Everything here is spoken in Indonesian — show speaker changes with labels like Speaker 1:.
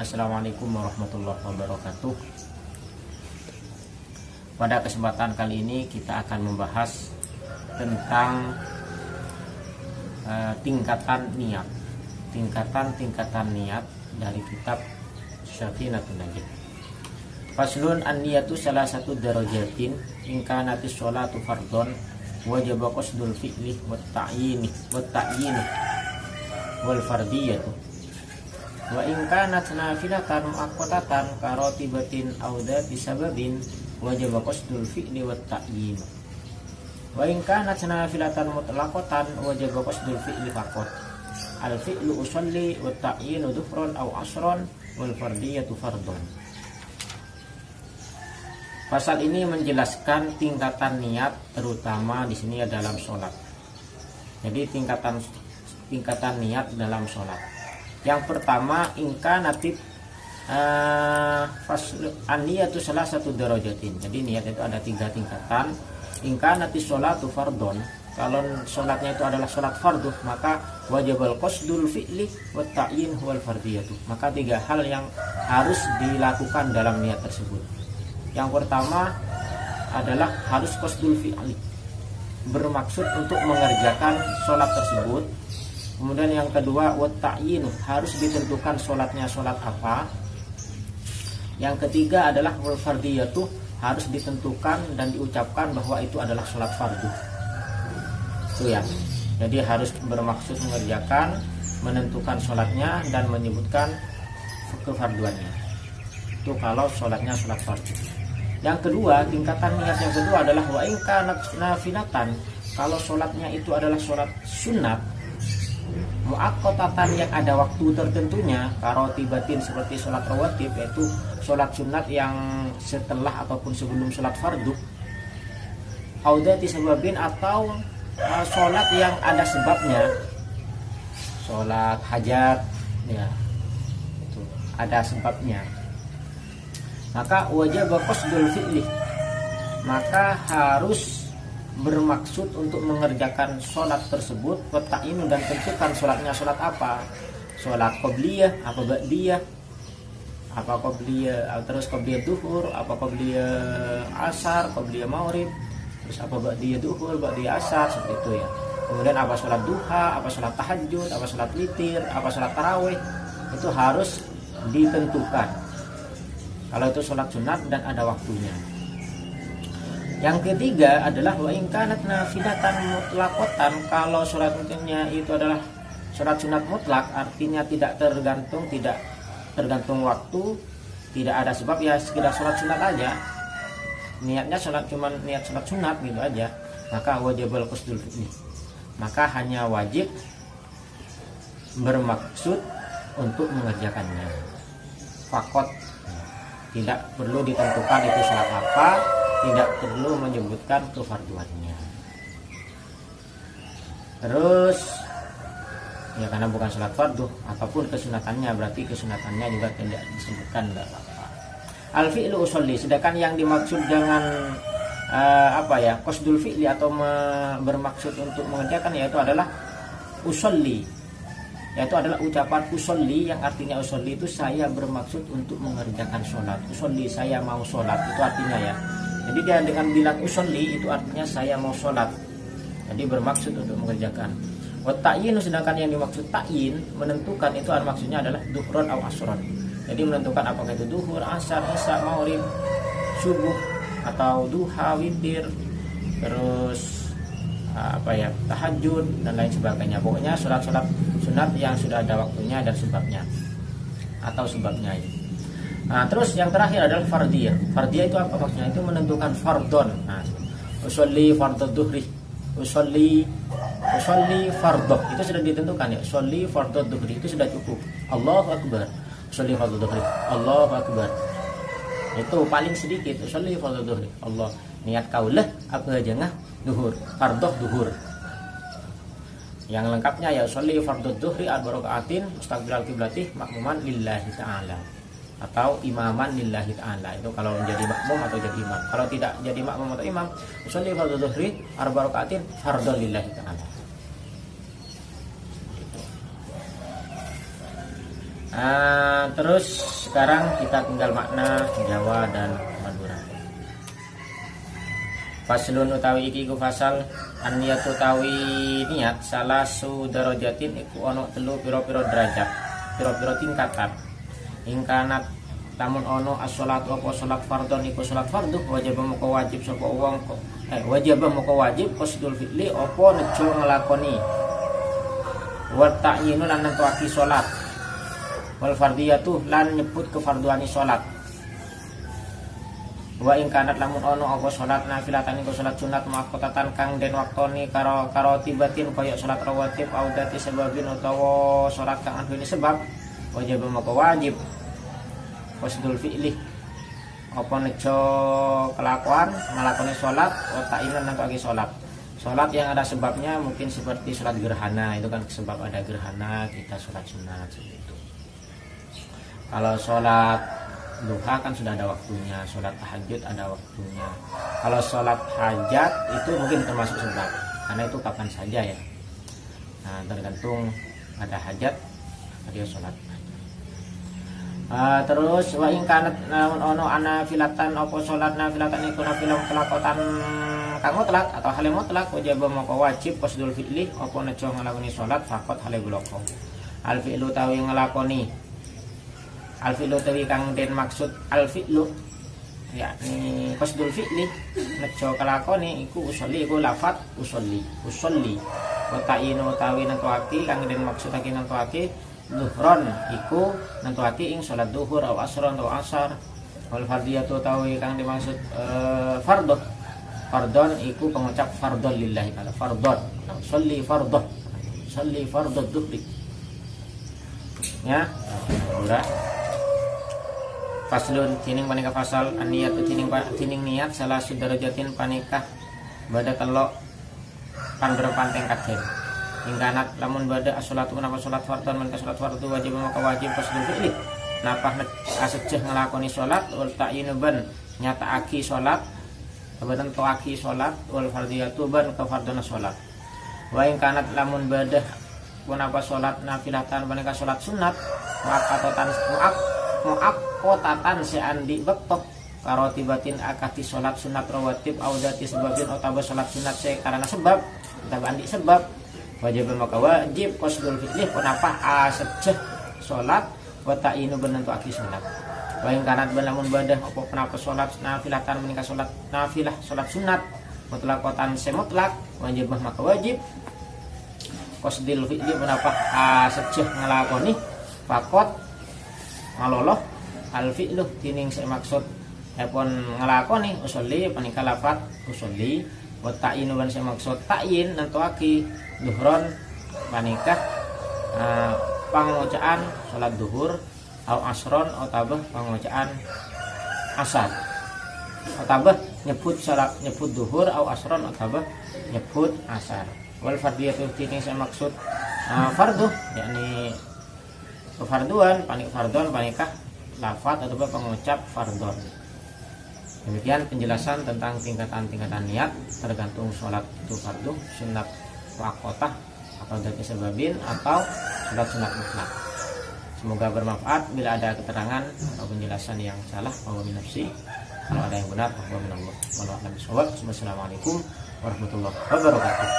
Speaker 1: Assalamualaikum warahmatullahi wabarakatuh. Pada kesempatan kali ini kita akan membahas tentang tingkatan niat. Tingkatan niat dari kitab Syafinatun Najib. Faslun an-niyatu salah satu darajatin in kanatis sholatu fardhon wajib qasdul fi'li wat ta'yini wal fardiyatu wa in kanat nafilatan muaqqatatan karotibatin aw dzati sababin wajib qasdul fi'li wat ta'yin wa in kanat nafilatan mutlaqatan wajib qasdul fi'li faqat al fi'lu usolli wat ta'yinu dhuhran aw asran wal fardiyatu fardhon. Pasal ini menjelaskan tingkatan niat, terutama di sini dalam sholat. Jadi tingkatan niat dalam sholat. Yang pertama, ingka natif an-niyatu salah satu darajatin. Jadi niat itu ada 3 tingkatan. Ingka natif sholatu fardhon. Kalau sholatnya itu adalah sholat fardu, maka wajibal qasdul fi'li wat ta'yin wal fardiyatu. Maka 3 hal yang harus dilakukan dalam niat tersebut. Yang pertama adalah harus qasdul fi'li, bermaksud untuk mengerjakan sholat tersebut. Kemudian yang kedua wat ta'yinu, harus ditentukan sholatnya sholat apa. Yang ketiga adalah wal fardiyatu, harus ditentukan dan diucapkan bahwa itu adalah sholat fardu. Itu ya. Jadi harus bermaksud mengerjakan, menentukan sholatnya dan menyebutkan kefarduannya. Itu kalau sholatnya sholat fardu. Yang kedua, tingkatan niat yang kedua adalah wa in kanat nafilatan. Kalau sholatnya itu adalah sholat sunat muaqqatatan, yang ada waktu tertentunya, karotibatin seperti sholat rawatib, yaitu sholat sunat yang setelah ataupun sebelum sholat fardu, audati sebabin, atau sholat yang ada sebabnya, sholat hajat ya, itu ada sebabnya, maka wajib qasdul fi'li, maka harus bermaksud untuk mengerjakan sholat tersebut, ta'yin, dan tentukan sholatnya sholat apa, sholat qobliyah apa ba'diyah, apa qobliyah terus qobliyah duhur, apa qobliyah asar, qobliyah maghrib, terus apa ba'diyah duhur, ba'diyah asar, seperti itu ya. Kemudian apa sholat duha, apa sholat tahajud, apa sholat witir, apa sholat tarawih, itu harus ditentukan kalau itu sholat sunat dan ada waktunya. Yang ketiga adalah wa in kanat nafilatan mutlaqatan. Kalau sholatnya itu adalah sholat sunat mutlak, artinya tidak tergantung waktu, tidak ada sebab, ya sekedar sholat sunat aja, niatnya sholat, cuman niat sholat sunat gitu aja, maka wajibul qasdul fi'li, maka hanya wajib bermaksud untuk mengerjakannya fakot. Tidak perlu ditentukan itu sholat apa, tidak perlu menyebutkan kefarduannya. Terus ya, karena bukan sholat fardu ataupun kesunatannya, berarti kesunatannya juga tidak disebutkan, tidak apa-apa. Al-fi'lu usolli, sedangkan yang dimaksud dengan qasdul fi'li atau bermaksud untuk mengerjakan, yaitu adalah usolli, yaitu adalah ucapan usolli, yang artinya usolli itu saya bermaksud untuk mengerjakan sholat. Usolli, saya mau sholat, itu artinya ya. Jadi dia dengan bilang usolli itu artinya saya mau sholat, jadi bermaksud untuk mengerjakan. Wa ta'yin, sedangkan yang dimaksud ta'yin, menentukan, itu maksudnya adalah duhron atau asron. Jadi menentukan apakah itu duhur, asar, isya, maghrib, subuh, atau duha, witir, terus tahajud dan lain sebagainya. Pokoknya sholat-sholat sunat yang sudah ada waktunya dan sebabnya atau sebabnya ini. Nah, terus yang terakhir adalah fardiyah. Fardiyah itu apa maksudnya? Itu menentukan fardhon. Nah, usolli fardhu dhuhri, usolli fardhu, itu sudah ditentukan ya. Usolli fardhu dhuhri itu sudah cukup. Allahu akbar, usolli fardhu dhuhri, Allahu akbar. Itu paling sedikit, usolli fardhu dhuhri, Allah. Niat kaulah apa jengah duhur, fardhu duhur. Yang lengkapnya ya usolli fardhu dhuhri al-barakaatin mustaqbilal qiblati makmuman lillahi ta'ala, atau imaman lillahi ta'ala. Itu kalau menjadi makmum atau jadi imam. Kalau tidak jadi makmum atau imam, usolli fardhu dhuhri al-barakaatin fardhu lillahi ta'ala. Terus sekarang kita tinggal makna Jawa dan Madura. Faslun utawi iki ku fasal an-niyatu utawi niat salah sudarajatin iku ono telu pira-pira derajat, pira-pira tingkatan. Ingkanat lamun ono as-sholatu apa salat fardhon iku salat fardhu wajib moko wajib sapa wong wajib moko wajib qasdul fi'li apa nejo nglakoni wa ta'yinu lan nentuake salat wal fardhiyatu lan nyebut kefarduane salat. Wa ing kanat lamun ono apa salat nafilatan iku salat sunat muakkatatan kang den waktoni karo tibatin kaya salat rawatib audati sebabin utawa salat kang anduweni sebab wajib moko wajib qasdul fi'li apa nejo kelakuan melakoni salat wa ta'inan nentuake salat. Salat yang ada sebabnya mungkin seperti salat gerhana, itu kan sebab ada gerhana kita salat sunat seperti itu. Kalau salat duha kan sudah ada waktunya, sholat tahajud ada waktunya. Kalau sholat hajat itu mungkin termasuk sebab, karena itu kapan saja ya. Nah, tergantung ada hajat dia sholat. Terus wa ing kanat lamun ono ana filatan apa sholat nafilatan iku nafilah kelakotan kang mutlak atau hal mutlak wajib moko wajib qasdul fi'li apa nejo nglakoni sholat faqat hale bloko. Al fi'lu tawi nglakoni al-fi'lu tawi kang den maksud al-fi'lu yakni qasdul fi'li nejo kelakoni iku usolli iku lafat usolli wa ta'inu tawi nentuake kang den maksudake nentuake zuhron iku nentuake ing salat zuhur atau asron atau asar. Wal fardhiyatu tawi kang dimaksud fardhon iku pengucap fardhon lillahi ta'ala fardhon usolli fardhon dhuhri ya udah. Faslun tining panika fasal an-niyat tining niat salah sudarajatin panikah bada telok pandra panteng kaden ingkanat lamun bada as-sholatu napa salat fardhon men salat fardhu wajib maka wajib qasdul fi'li napa asejeh nglakoni salat wal ta'yinu ban nyataaki salat abadan toaki salat wal fardhiyatu ban ka fardhona salat wa ingkanat lamun bada punapa salat nafilatan panika salat sunat muakkotatan seandi bektok karo tibatin akati salat sunat rawatib audati sebabin utawa salat sunat se karena sebab utawa andi sebab wajib maka wajib qasdul fi'li punapa asejeh salat wa ta'inu benentuake salat wa ing kanat lamun badah apa punapa salat nafilatan menika salat nafilah salat sunat mutlakotan se mutlak wajib maka wajib qasdul fi'li punapa asejeh nglakoni fakot maloloh al fi'lu tining saya maksud epon ngelakoni usolli panika lafat usolli wa ta'inu ban saya maksud ta'yin nentuaki duhron panika pangocaan salat duhur au asron otabah pangocaan asar otabah nyebut salat nyebut duhur au asron otabah nyebut asar. Wal fardhiyatu tining saya maksud fardhu yakni kefarduan panik fardhon panikah lafat atau pengucap fardhon. Demikian penjelasan tentang tingkatan-tingkatan niat tergantung sholat itu fardhu, sunat muakkotah atau dari sebabin atau sholat sunat mutlak. Semoga bermanfaat. Bila ada keterangan atau penjelasan yang salah bahwa minafsi, kalau ada yang benar bahwa minallah. Wassalamualaikum warahmatullahi wabarakatuh.